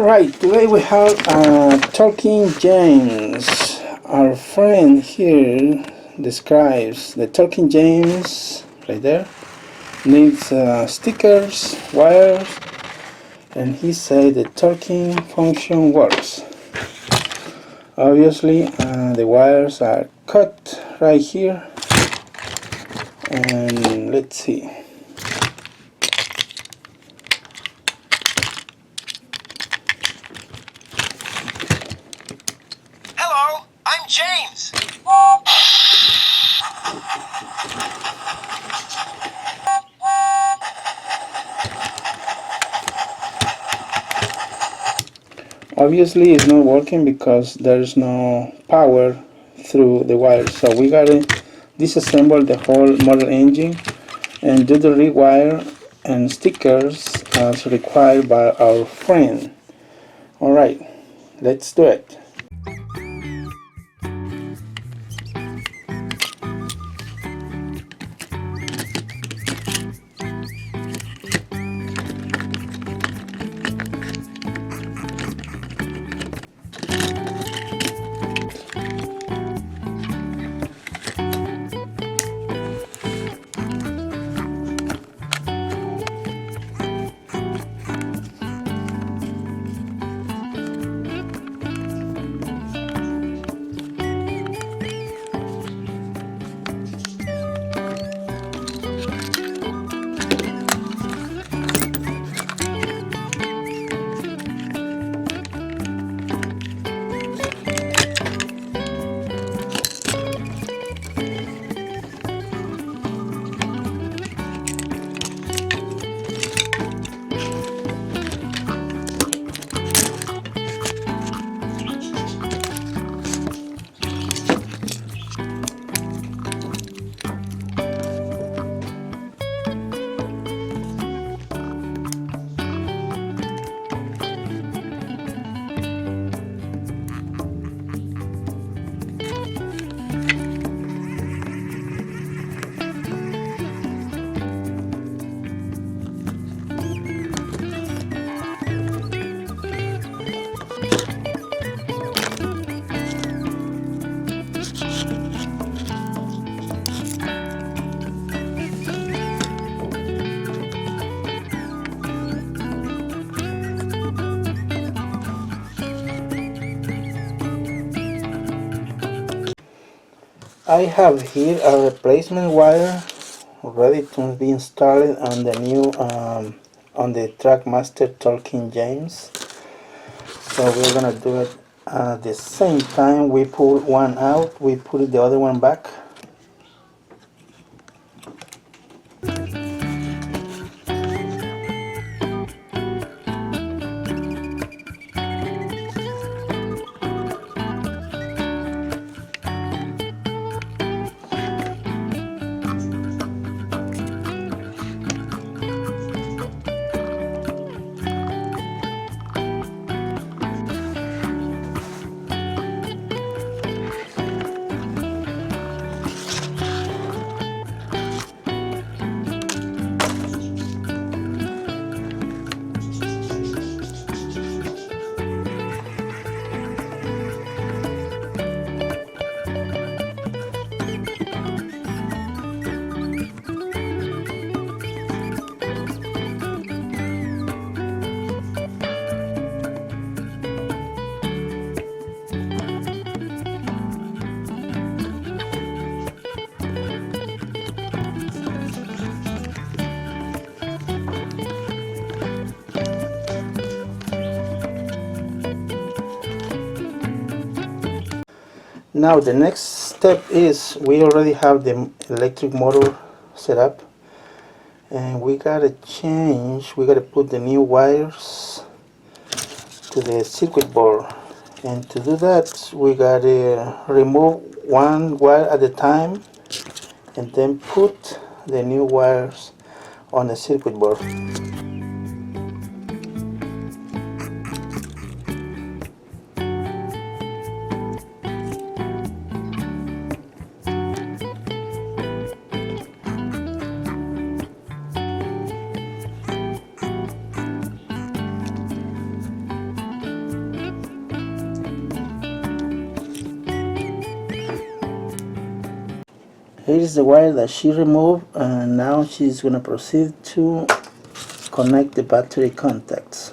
Alright, today we have Talking James. Our friend here describes the Talking James, right there, needs stickers, wires, and he said the talking function works. Obviously the wires are cut right here, and let's see. Hello, I'm James. Obviously it's not working because there's no power through the wires, so we gotta disassemble the whole model engine and do the rewire and stickers as required by our friend. Alright, let's do it. I have here a replacement wire ready to be installed on the new on the Trackmaster Talking James. So we're gonna do it at the same time. We pull one out, we put the other one back. Now the next step is we already have the electric motor set up, and we gotta put the new wires to the circuit board, and to do that we gotta remove one wire at a time and then put the new wires on the circuit board. Here is the wire that she removed, and now she's gonna proceed to connect the battery contacts.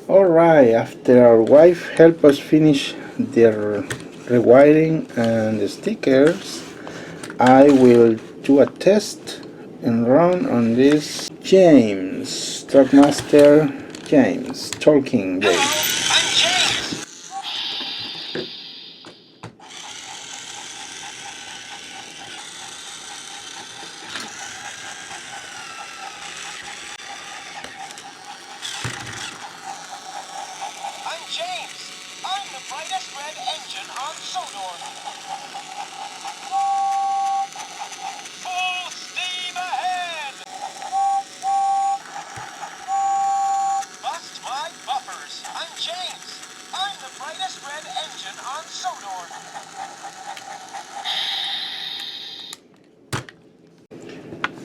Alright, after our wife helped us finish the rewiring and the stickers, I will do a test and run on this James, Trackmaster James, talking way.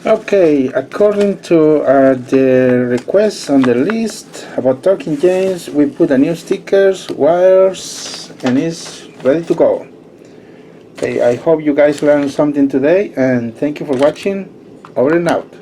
Okay, according to the requests on the list about Talking James, we put a new stickers, wires, and it's ready to go. Okay, I hope you guys learned something today, and thank you for watching. Over and out.